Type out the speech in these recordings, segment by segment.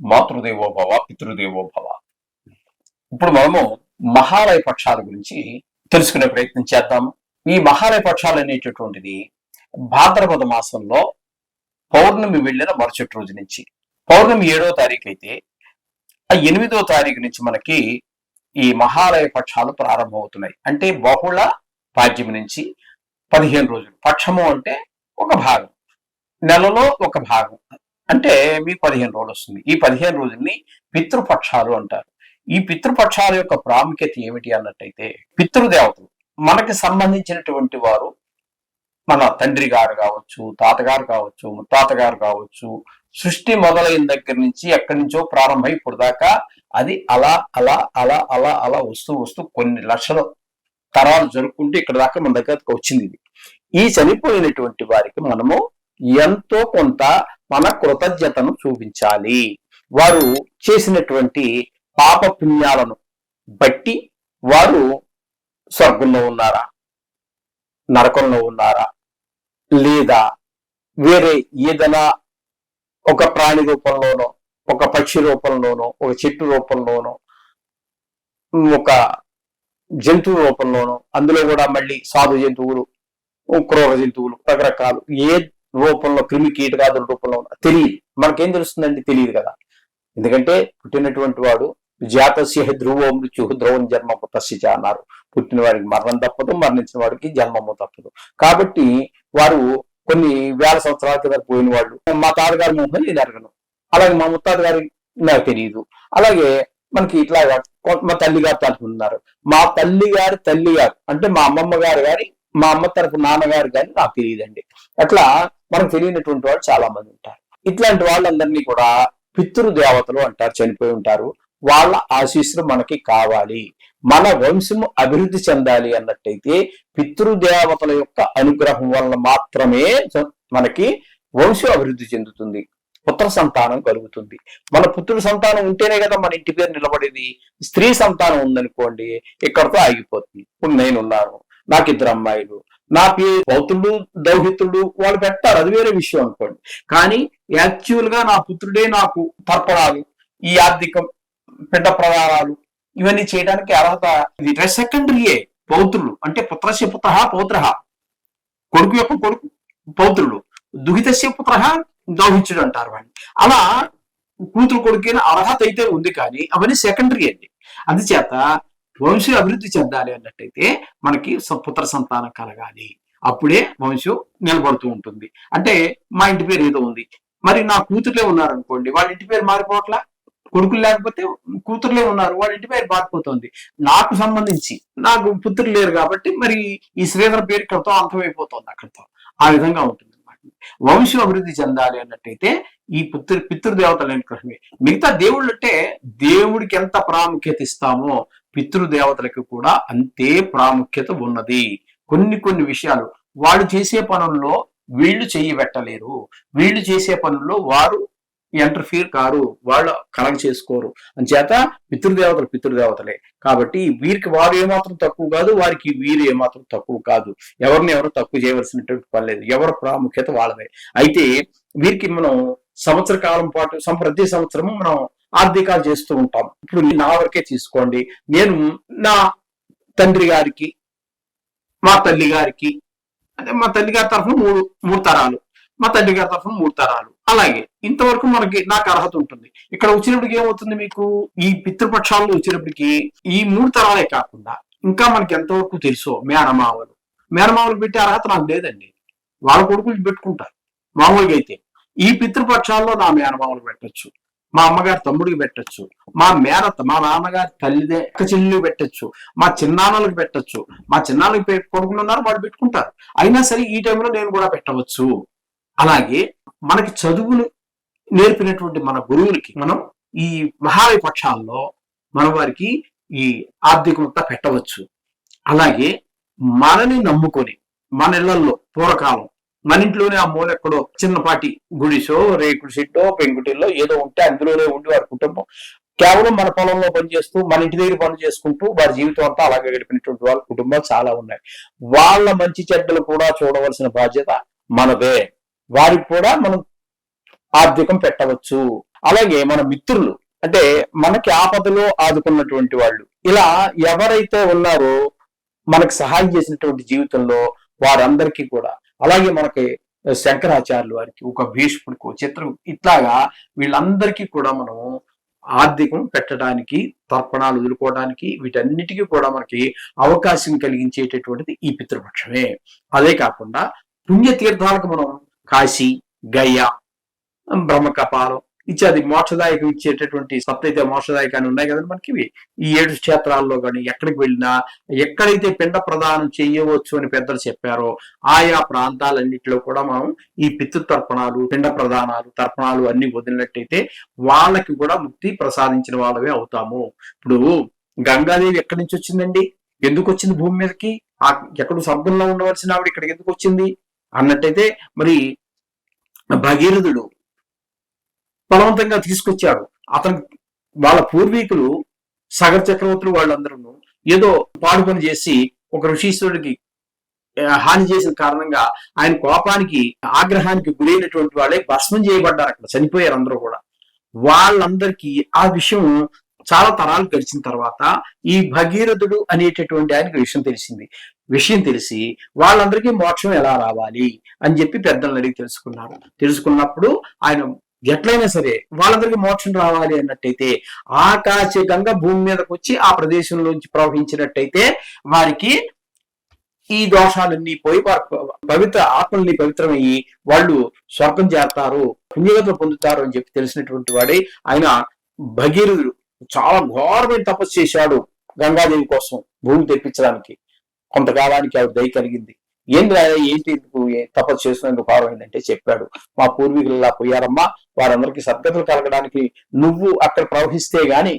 మాతృదేవోభవ పితృదేవోభవ. ఇప్పుడు మనము మహాలయ పక్షాల గురించి తెలుసుకునే ప్రయత్నం చేద్దాము. ఈ మహాలయ పక్షాలు అనేటటువంటిది భాద్రపద మాసంలో పౌర్ణమి వెళ్ళిన మరుసటి రోజు నుంచి, పౌర్ణమి 7వ తారీఖు అయితే ఆ 8వ తారీఖు నుంచి మనకి ఈ మహాలయ పక్షాలు ప్రారంభమవుతున్నాయి. అంటే బహుళ పాడ్యమి నుంచి 15 రోజులు. పక్షము అంటే ఒక భాగం, నెలలో ఒక భాగం, అంటే మీకు 15 రోజులు వస్తుంది. ఈ 15 రోజుల్ని పితృపక్షాలు అంటారు. ఈ పితృపక్షాల యొక్క ప్రాముఖ్యత ఏమిటి అన్నట్టయితే, పితృదేవతలు మనకి సంబంధించినటువంటి వారు, మన తండ్రి గారు కావచ్చు, తాతగారు కావచ్చు, ముత్తాతగారు కావచ్చు, సృష్టి మొదలైన దగ్గర నుంచి ఎక్కడి నుంచో ప్రారంభమై ఇప్పుడు దాకా అది అలా అలా అలా అలా అలా వస్తూ వస్తూ కొన్ని లక్షల తరాలు జరుపుకుంటూ ఇక్కడ దాకా మన దగ్గరకు వచ్చింది. ఇది ఈ చనిపోయినటువంటి వారికి మనము ఎంతో కొంత మన కృతజ్ఞతను చూపించాలి. వారు చేసినటువంటి పాప పుణ్యాలను బట్టి వారు స్వర్గంలో ఉన్నారా, నరకంలో ఉన్నారా, లేదా వేరే ఏదైనా ఒక ప్రాణి రూపంలోనో, ఒక పక్షి రూపంలోనో, ఒక చెట్టు రూపంలోనో, ఒక జంతువు రూపంలోనో, అందులో కూడా మళ్ళీ సాధు జంతువులు, క్రూర జంతువులు, రకరకాలు ఏ రూపంలో, క్రిమి కీటకాదుల రూపంలో తెలియదు. మనకేం తెలుస్తుందండి? తెలియదు కదా. ఎందుకంటే పుట్టినటువంటి వాడు జాతస్య ధ్రువో మృత్యు ధ్రువం జన్మము తస్య అన్నారు. పుట్టిన వాడికి మరణం తప్పదు, మరణించిన వాడికి జన్మము తప్పదు. కాబట్టి వారు కొన్ని వేల సంవత్సరాల కింద పోయిన వాళ్ళు. మా తాతగారి మోహన్ నేను ఎరగను, అలాగే మా ముత్తాత గారి నాకు తెలియదు, అలాగే మనకి ఇట్లా మా తల్లి గారు తరఫు ఉన్నారు. మా తల్లి గారు అంటే మా అమ్మమ్మ గారు గారి, మా అమ్మ తరఫు నాన్నగారు గారి నాకు తెలియదండి. అట్లా మనకు తెలియనటువంటి వాళ్ళు చాలా మంది ఉంటారు. ఇట్లాంటి వాళ్ళందరినీ కూడా పితృదేవతలు అంటారు. చనిపోయి ఉంటారు. వాళ్ళ ఆశీస్సులు మనకి కావాలి. మన వంశము అభివృద్ధి చెందాలి అన్నట్టయితే పితృదేవతల యొక్క అనుగ్రహం వలన మాత్రమే మనకి వంశం అభివృద్ధి చెందుతుంది, పుత్ర సంతానం కలుగుతుంది. మన పుత్రుడు సంతానం ఉంటేనే కదా మన ఇంటి పేరు నిలబడేది. స్త్రీ సంతానం ఉందనుకోండి, ఇక్కడతో ఆగిపోతుంది. ఇప్పుడు నేనున్నాను, నాకు 2 అమ్మాయిలు, నా పేరు పౌత్రుడు దౌహిత్రుడు, వాళ్ళు పెట్టారు, అది వేరే విషయం అనుకోండి. కానీ యాక్చువల్ గా నా పుత్రుడే నాకు తర్పణాలు, ఈ ఆర్థిక పిండ ప్రదానాలు ఇవన్నీ చేయడానికి అర్హత. ఇది సెకండరీయే. పౌత్రులు అంటే పుత్రస్య పుత్ర పౌత్ర, కొడుకు యొక్క కొడుకు పౌత్రుడు, దుహితస్య పుత్ర దౌహిత్యుడు అంటారు వాడిని. అలా కూతురు కొడుకైన అర్హత అయితే ఉంది, కానీ అవన్నీ సెకండరీ అండి. అందుచేత వంశం అభివృద్ధి చెందాలి అన్నట్టయితే మనకి పుత్ర సంతానం కలగాలి. అప్పుడే వంశం నిలబడుతూ ఉంటుంది. అంటే మా ఇంటి పేరు ఏదో ఉంది, మరి నా కూతురులే ఉన్నారనుకోండి, వాళ్ళ ఇంటి పేరు మారిపోవట్లా. కొడుకులు లేకపోతే కూతురులే ఉన్నారు, వాళ్ళ ఇంటి పేరు మారిపోతుంది. నాకు సంబంధించి నాకు పుత్రులు లేరు కాబట్టి మరి ఈ శ్రీధర పేరు ఇక్కడతో అంతమైపోతుంది, అక్కడితో. ఆ విధంగా ఉంటుంది అన్నమాట. వంశం అభివృద్ధి చెందాలి అన్నట్టయితే ఈ పితృదేవతల అనుగ్రహమే. మిగతా దేవుళ్ళు అంటే దేవుడికి ఎంత ప్రాముఖ్యత ఇస్తామో పితృదేవతలకు కూడా అంతే ప్రాముఖ్యత ఉన్నది. కొన్ని విషయాలు వాళ్ళు చేసే పనుల్లో వీళ్ళు చెయ్యి పెట్టలేరు, వీళ్ళు చేసే పనుల్లో వారు ఎంటర్ఫియర్ కారు, వాళ్ళు కలగ చేసుకోరు. అంచేత పితృదేవతలే కాబట్టి వీరికి వారు ఏమాత్రం తక్కువ కాదు, వారికి వీరు ఏమాత్రం తక్కువ కాదు. ఎవరిని ఎవరు తక్కువ చేయవలసినటువంటి పని లేదు. ఎవరి ప్రాముఖ్యత వాళ్ళదే. అయితే వీరికి మనం సంవత్సర కాలం పాటు ప్రతి సంవత్సరము మనం ఆర్థికాలు చేస్తూ ఉంటాం. ఇప్పుడు నా వరకే తీసుకోండి, నేను నా తండ్రి గారికి, మా తల్లి గారికి, అంటే మా తల్లి గారి తరఫున మూడు తరాలు, మా తండ్రి గారి తరఫున 3 తరాలు, అలాగే ఇంతవరకు నాకు అర్హత ఉంటుంది. ఇక్కడ వచ్చినప్పటికి ఏమవుతుంది, మీకు ఈ పితృపక్షాల్లో వచ్చినప్పటికీ ఈ 3 తరాలే కాకుండా ఇంకా మనకి ఎంతవరకు తెలుసో మేనమావలు పెట్టే అర్హత నాకు లేదండి. వాళ్ళ కొడుకులు పెట్టుకుంటారు మామూలుగా. అయితే ఈ పితృపక్షాల్లో నా మేనమావలు పెట్టచ్చు, మా అమ్మగారి తమ్ముడికి పెట్టచ్చు, మా నాన్నగారి తల్లిదే అక్క చెల్లెలు పెట్టచ్చు, మా చిన్నాన్నలకు పెట్టచ్చు. మా చిన్నాన్నకి కొడుకులు ఉన్నారు, వాళ్ళు పెట్టుకుంటారు. అయినా సరే ఈ టైంలో నేను కూడా పెట్టవచ్చు. అలాగే మనకి చదువులు నేర్పినటువంటి మన గురువులకి మనం ఈ మహాలయ పక్షాల్లో మన వారికి ఈ ఆర్థికంతా పెట్టవచ్చు. అలాగే మనని నమ్ముకొని మన ఇళ్లలో పూర్వకాలం మన ఇంట్లోనే ఆ మూలెక్కడో చిన్నపాటి గుడిసో, రేకుడు షెడ్డో, పెంకుటిల్లో ఏదో ఉంటే అందులోనే ఉండి వారి కుటుంబం కేవలం మన పొలంలో పనిచేస్తూ, మన ఇంటి దగ్గర పనులు చేసుకుంటూ వారి జీవితం అంతా అలాగే గడిపినటువంటి వాళ్ళ కుటుంబాలు చాలా ఉన్నాయి. వాళ్ళ మంచి చెడ్డలు కూడా చూడవలసిన బాధ్యత మనదే. వారికి కూడా మనం ఆర్థికం పెట్టవచ్చు. అలాగే మన మిత్రులు, అంటే మనకి ఆపదలో ఆదుకున్నటువంటి వాళ్ళు, ఇలా ఎవరైతే ఉన్నారో మనకు సహాయం చేసినటువంటి జీవితంలో వారందరికీ కూడా, అలాగే మనకి శంకరాచార్యుల వారికి, ఒక భీష్ముడికి, ఒక చిత్రం, ఇట్లాగా వీళ్ళందరికీ కూడా మనం ఆర్థికం పెట్టడానికి, తర్పణాలు వదులుకోవడానికి, వీటన్నిటికీ కూడా మనకి అవకాశం కలిగించేటటువంటిది ఈ పితృపక్షమే. అదే కాకుండా పుణ్యతీర్థాలకు మనం కాశీ, గయ, బ్రహ్మకపాలం ఇత్యాది మోక్షదాయకం ఇచ్చేటటువంటి సప్తైతే మోక్షదాయకాన్ని ఉన్నాయి కదండి మనకి. ఈ 7 క్షేత్రాల్లో కానీ ఎక్కడికి వెళ్ళినా, ఎక్కడైతే పిండ ప్రదానం చేయవచ్చు అని పెద్దలు చెప్పారో ఆయా ప్రాంతాలన్నింటిలో కూడా మనం ఈ పితృతర్పణాలు, పిండ ప్రదానాలు, తర్పణాలు అన్ని వదిలినట్టయితే వాళ్ళకి కూడా ముక్తి ప్రసాదించిన వాళ్ళవే అవుతాము. ఇప్పుడు గంగాదేవి ఎక్కడి నుంచి వచ్చిందండి? ఎందుకు వచ్చింది భూమి మీదకి? ఎక్కడ స్వర్గంలో ఉండవలసిన ఆవిడ ఇక్కడికి ఎందుకు వచ్చింది అన్నట్టయితే, మరి భగీరథుడు బలవంతంగా తీసుకొచ్చాడు. అతను వాళ్ళ పూర్వీకులు సగర చక్రవర్తులు వాళ్ళందరూ ఏదో పాడు పని చేసి ఒక ఋషీశ్వరుడికి హాని చేసిన కారణంగా ఆయన కోపానికి, ఆగ్రహానికి గురైనటువంటి వాళ్ళే భస్మం చేయబడ్డారు, అక్కడ చనిపోయారు అందరూ కూడా. వాళ్ళందరికీ ఆ విషయం చాలా తరాలు గడిచిన తర్వాత ఈ భగీరథుడు అనేటటువంటి ఆయనకి విషయం తెలిసి వాళ్ళందరికీ మోక్షం ఎలా రావాలి అని చెప్పి పెద్దలను అడిగి తెలుసుకున్నారు. తెలుసుకున్నప్పుడు ఆయన ఎట్లయినా సరే వాళ్ళందరికీ మోక్షం రావాలి అన్నట్టయితే ఆకాశ గంగ భూమి మీదకి వచ్చి ఆ ప్రదేశంలోంచి ప్రవహించినట్టయితే వారికి ఈ దోషాలన్నీ పోయి పవిత్ర ఆత్మల్ని పవిత్రమయ్యి వాళ్ళు స్వర్గం చేస్తారు, పుణ్యగతులు పొందుతారు అని చెప్పి తెలిసినటువంటి వాడే ఆయన భగీరథుడు. చాలా ఘోరమైన తపస్సు చేశాడు గంగాదేవి కోసం భూమి తెప్పించడానికి. కొంతకాలానికి ఆవిడ దయ కలిగింది. ఏంటి తపస్సు చేసినందుకు కావాలంటే చెప్పాడు, మా పూర్వీకులు ఇలా పోయారమ్మా, వారందరికీ సద్గతులు కలగడానికి నువ్వు అక్కడ ప్రవహిస్తే గాని,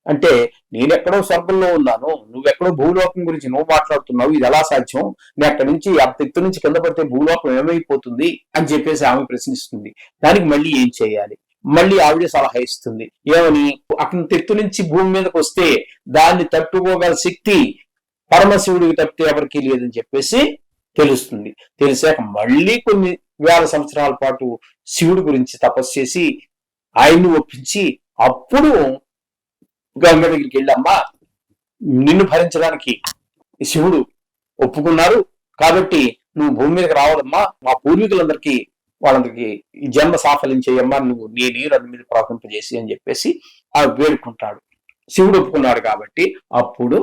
అంటే నేనెక్కడో స్వర్గంలో ఉన్నాను, నువ్వెక్కడో భూలోకం గురించి నువ్వు మాట్లాడుతున్నావు, ఇది ఎలా సాధ్యం? నేను అక్కడి నుంచి ఆ ఎత్తు నుంచి కింద పడితే భూలోకం ఏమైపోతుంది అని చెప్పేసి ఆమె ప్రశ్నిస్తుంది. దానికి మళ్ళీ ఏం చేయాలి? మళ్ళీ ఆవిడే సలహా ఇస్తుంది. ఏమని? అక్కడ ఎత్తు నుంచి భూమి మీదకి వస్తే దాన్ని తట్టుకోగల శక్తి పరమశివుడికి తప్పితే ఎవరికి లేదని చెప్పేసి తెలుస్తుంది. తెలిసాక మళ్ళీ కొన్ని వేల సంవత్సరాల పాటు శివుడి గురించి తపస్సు చేసి ఆయన్ని ఒప్పించి అప్పుడు గంగ దగ్గరికి వెళ్ళమ్మా, నిన్ను భరించడానికి శివుడు ఒప్పుకున్నారు కాబట్టి నువ్వు భూమి మీదకి రావాలమ్మా, మా పూర్వీకులందరికీ వాళ్ళందరికీ ఈ జన్మ సాఫల్యం చేయమ్మా, నువ్వు నీ నీరు అన్ని మీద ప్రవహింపజేసి అని చెప్పేసి ఆమె వేడుకుంటాడు. శివుడు ఒప్పుకున్నాడు కాబట్టి అప్పుడు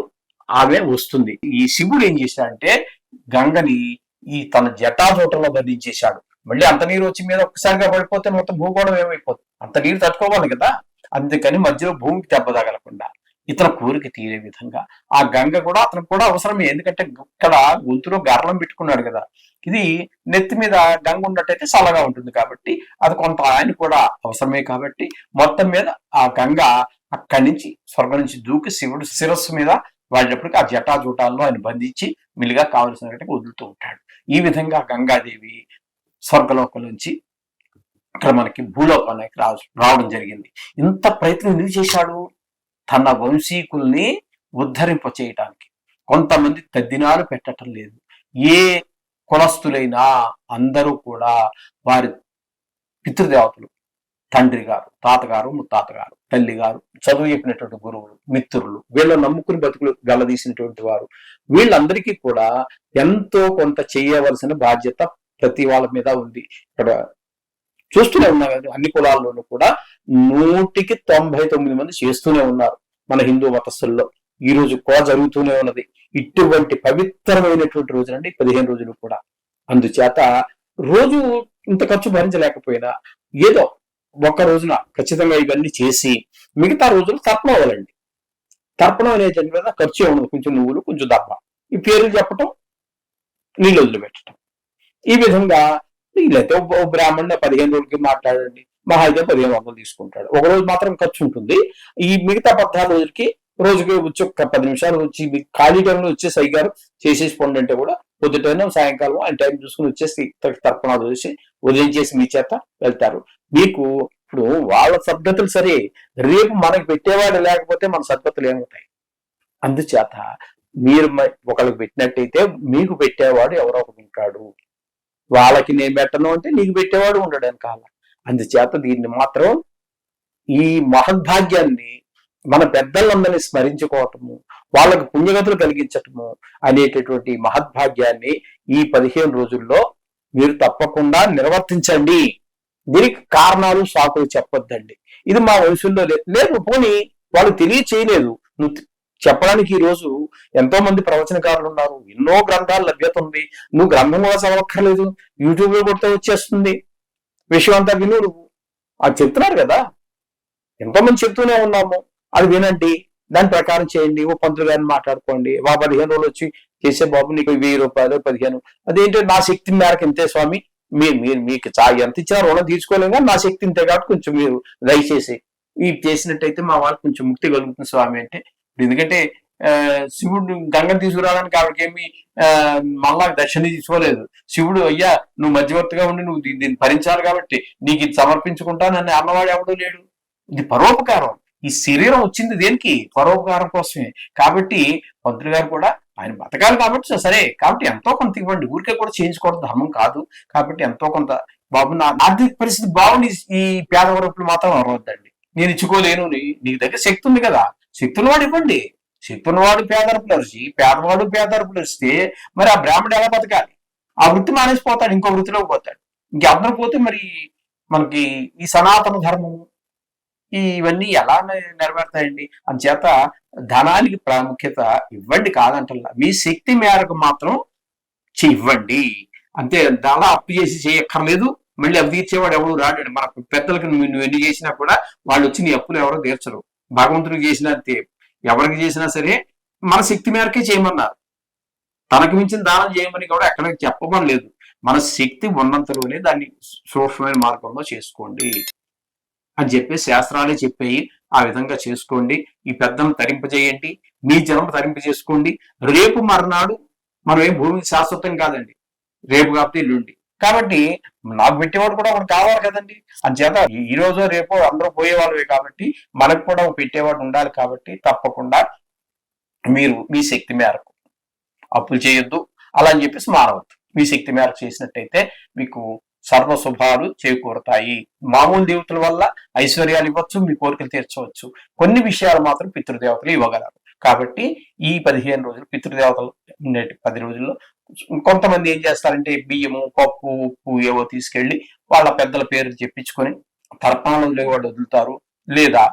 ఆమె వస్తుంది. ఈ శివుడు ఏం చేశాడంటే గంగని ఈ తన జటాజోటంలో బంధించేశాడు. మళ్ళీ అంత నీరు వచ్చి మీద ఒక్కసారిగా పడిపోతే మొత్తం భూగోళం ఏమైపోతుంది? అంత నీరు తట్టుకోవాలి కదా. అందుకని మధ్యలో భూమికి దెబ్బ తగలకుండా ఇతను కోరిక తీరే విధంగా ఆ గంగ కూడా అతనికి కూడా అవసరమే. ఎందుకంటే ఇక్కడ గొంతులో గర్లం పెట్టుకున్నాడు కదా, ఇది నెత్తి మీద గంగ ఉన్నట్టయితే చల్లగా ఉంటుంది కాబట్టి అది కొంత ఆయన కూడా అవసరమే. కాబట్టి మొత్తం మీద ఆ గంగ అక్కడి నుంచి స్వర్గం నుంచి దూకి శివుడు శిరస్సు మీద వాడినప్పటికీ ఆ జటాజూటాల్లో ఆయన బంధించి మిల్లిగా కావలసినట్టుగా వదులుతూ ఉంటాడు. ఈ విధంగా గంగాదేవి స్వర్గలోకం నుంచి ఇక్కడ మనకి భూలోకానికి రావడం జరిగింది. ఇంత ప్రయత్నం ఎందుకు చేశాడు? తన వంశీకుల్ని ఉద్ధరింప చేయటానికి. కొంతమంది తద్దినాలు పెట్టడం లేదు. ఏ కులస్తులైనా అందరూ కూడా వారి పితృదేవతలు, తండ్రి గారు, తాతగారు, ముత్తాతగారు, తల్లి గారు, చదువు చెప్పినటువంటి గురువులు, మిత్రులు, వీళ్ళని నమ్ముకుని బతుకులు గల్లదీసినటువంటి వారు, వీళ్ళందరికీ కూడా ఎంతో కొంత చేయవలసిన బాధ్యత ప్రతి వాళ్ళ మీద ఉంది. ఇక్కడ చూస్తూనే ఉన్నాం కదా, అన్ని కులాల్లోనూ కూడా 199 మంది చేస్తూనే ఉన్నారు. మన హిందూ మతస్థుల్లో ఈ రోజు కూడా జరుగుతూనే ఉన్నది. ఇటువంటి పవిత్రమైనటువంటి రోజులండి 15 రోజులు కూడా. అందుచేత రోజు ఇంత ఖర్చు భరించలేకపోయినా ఏదో ఒక్క రోజున ఖచ్చితంగా ఇవన్నీ చేసి మిగతా రోజులు తర్పణం అవ్వాలండి. తర్పణం అనేటువంటి మీద ఖర్చు ఉండదు. కొంచెం నువ్వులు, కొంచెం దప్ప, ఈ పేర్లు చెప్పటం, నీళ్ళు వదిలిపెట్టడం. ఈ విధంగా వీళ్ళైతే బ్రాహ్మణుడు 15 రోజులకి మాట్లాడండి, మహా అయితే 1500 తీసుకుంటాడు. ఒక రోజు మాత్రం ఖర్చు ఉంటుంది. ఈ మిగతా 14 రోజులకి రోజుకి వచ్చి ఒక 10 నిమిషాలు వచ్చి ఖాళీ టైంలో వచ్చేసి అయ్యారు చేసేసి పండు అంటే కూడా పొద్దుటైనా సాయంకాలం ఆయన టైం చూసుకుని వచ్చేసి తర్పణాలు చూసి ఉదయం చేసి మీ చేత వెళ్తారు. మీకు ఇప్పుడు వాళ్ళ సద్గతులు సరే, రేపు మనకి పెట్టేవాడు లేకపోతే మన సద్గతులు ఏమవుతాయి? అందుచేత మీరు ఒకరికి పెట్టినట్టయితే మీకు పెట్టేవాడు ఎవరో ఒకరు ఉంటాడు. వాళ్ళకి నేను పెట్టను అంటే నీకు పెట్టేవాడు ఉండడానికి కాల. అందుచేత దీన్ని మాత్రం ఈ మహద్భాగ్యాన్ని మన పెద్దలందరినీ స్మరించుకోవటము, వాళ్ళకు పుణ్యగతులు కలిగించటము అనేటటువంటి మహద్భాగ్యాన్ని ఈ 15 రోజుల్లో మీరు తప్పకుండా నిర్వర్తించండి. దీనికి కారణాలు సాకులు చెప్పొద్దండి. ఇది మా వయసుల్లో లేదు, పోనీ వాళ్ళు తెలియచేయలేదు. నువ్వు చెప్పడానికి ఈ రోజు ఎంతో మంది ప్రవచనకారులు ఉన్నారు, ఎన్నో గ్రంథాలు లభ్యత ఉంది. నువ్వు గ్రంథం కూడా చదవక్కర్లేదు, యూట్యూబ్ లో కొడితే వచ్చేస్తుంది, విషయం అంతా విను. నువ్వు అది చెప్తున్నారు కదా, ఎంతో మంది చెప్తూనే ఉన్నాము, అది వినండి, దాని ప్రకారం చేయండి. ఓ పంతులు గారిని మాట్లాడుకోండి, 15 రోజులు వచ్చి చేసే బాబు నీకు 1000 రూపాయలు 15, అదేంటో నా శక్తి మేరకు ఇంతే స్వామి, మీరు మీకు ఎంత ఇచ్చినా రుణం తీసుకోలేము కానీ నా శక్తి ఇంతే కాబట్టి కొంచెం మీరు దయచేసి ఇవి చేసినట్టయితే మా వాళ్ళకి కొంచెం ముక్తి కలుగుతుంది స్వామి అంటే. ఎందుకంటే శివుడు గంగను తీసుకురావడానికి ఆవిడకేమి మళ్ళా దర్శనం తీసుకోలేదు. శివుడు అయ్యా నువ్వు మధ్యవర్తిగా ఉండి నువ్వు దీన్ని భరించాలి కాబట్టి నీకు ఇది సమర్పించుకుంటానని అన్నవాడు ఎవడూ లేడు. ఇది పరోపకారం. ఈ శరీరం వచ్చింది దేనికి? పరోపకారం కోసమే. కాబట్టి పంతులు గారు కూడా ఆయన బతకాలి కాబట్టి సరే, కాబట్టి ఎంతో కొంత ఇవ్వండి, ఊరికే కూడా చేయించుకోవడం ధర్మం కాదు. కాబట్టి ఎంతో కొంత బాబు నా ఆర్థిక పరిస్థితి బాగుండి ఈ పేద వరపులు మాత్రం అరవద్దండి, నేను ఇచ్చుకోలేను, నీకు దగ్గర శక్తి ఉంది కదా, శక్తి ఉన్నవాడు ఇవ్వండి. శక్తి ఉన్నవాడు పేదరపులు అరిచి పేదవాడు పేదరపులు అరిస్తే మరి ఆ బ్రాహ్మణుడు ఎలా బతకాలి? ఆ వృత్తి మానేసిపోతాడు, ఇంకో వృత్తిలోకి పోతాడు. ఇంకెందరూ పోతే మరి మనకి ఈ సనాతన ధర్మము ఇవన్నీ ఎలా నెరవేరుతాయండి? అందుచేత ధనానికి ప్రాముఖ్యత ఇవ్వండి కాదంటల్లా, మీ శక్తి మేరకు మాత్రం ఇవ్వండి అంతే. దానిలో అప్పు చేసి చేయక్కర్లేదు, మళ్ళీ అప్పు తీర్చేవాడు ఎవరు రాడు. మన పెద్దలకు నువ్వు ఎన్ని చేసినా కూడా వాళ్ళు వచ్చి నీ అప్పులు ఎవరో తీర్చరు. భగవంతుడికి చేసినా అంతే, ఎవరికి చేసినా సరే మన శక్తి మేరకే చేయమన్నారు. తనకు మించిన దానం చేయమని కూడా ఎక్కడ చెప్పమని లేదు. మన శక్తి ఉన్నంతలోనే దాన్ని సూక్ష్మమైన మార్గంలో చేసుకోండి అని చెప్పి శాస్త్రాలే చెప్పాయి. ఆ విధంగా చేసుకోండి. ఈ పెద్దను తరింపజేయండి, మీ జన్మ తరింపజేసుకోండి. రేపు మర్నాడు మనం ఏం భూమికి శాశ్వతం కాదండి, రేపు కాబట్టి ఎల్లుండి. కాబట్టి నాకు పెట్టేవాడు కూడా మనకు కావాలి కదండి. అందుచేత ఈ రోజు రేపు అందరూ పోయేవాళ్ళే కాబట్టి మనకు కూడా పెట్టేవాడు ఉండాలి. కాబట్టి తప్పకుండా మీరు మీ శక్తి మేరకు అప్పులు చేయొద్దు, అలా అని చెప్పేసి మారవద్దు. మీ శక్తి మేరకు చేసినట్టయితే మీకు సర్వ శుభాలు చేకూరుతాయి. మామూలు దేవతల వల్ల ఐశ్వర్యాలు ఇవ్వచ్చు, మీ కోరికలు తీర్చవచ్చు. కొన్ని విషయాలు మాత్రం పితృదేవతలు ఇవ్వగలరు. కాబట్టి ఈ 15 రోజులు పితృదేవతలు 10 రోజుల్లో కొంతమంది ఏం చేస్తారంటే బియ్యము, పప్పు, ఉప్పు ఏవో తీసుకెళ్లి వాళ్ళ పెద్దల పేరు చెప్పించుకొని తర్పణాలు వాళ్ళు వదులుతారు. లేదా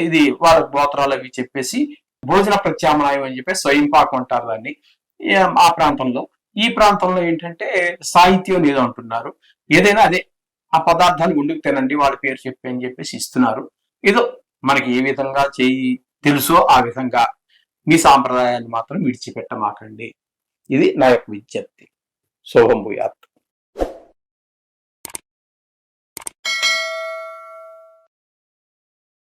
ఇది వాళ్ళ గోత్రాలు అవి చెప్పేసి భోజన ప్రత్యామ్నాయం అని చెప్పి స్వయంపాకం అంటారు దాన్ని ఆ ప్రాంతంలో. ఈ ప్రాంతంలో ఏంటంటే సాహిత్యం ఏదో అంటున్నారు, ఏదైనా అదే ఆ పదార్థాన్ని వండుకు తినండి వాళ్ళ పేరు చెప్పి అని చెప్పేసి ఇస్తున్నారు. ఏదో మనకి ఏ విధంగా చేయి తెలుసో ఆ విధంగా మీ సాంప్రదాయాన్ని మాత్రం విడిచిపెట్టమాకండి. ఇది నా యొక్క విజ్ఞప్తి. శుభం భూయాత్.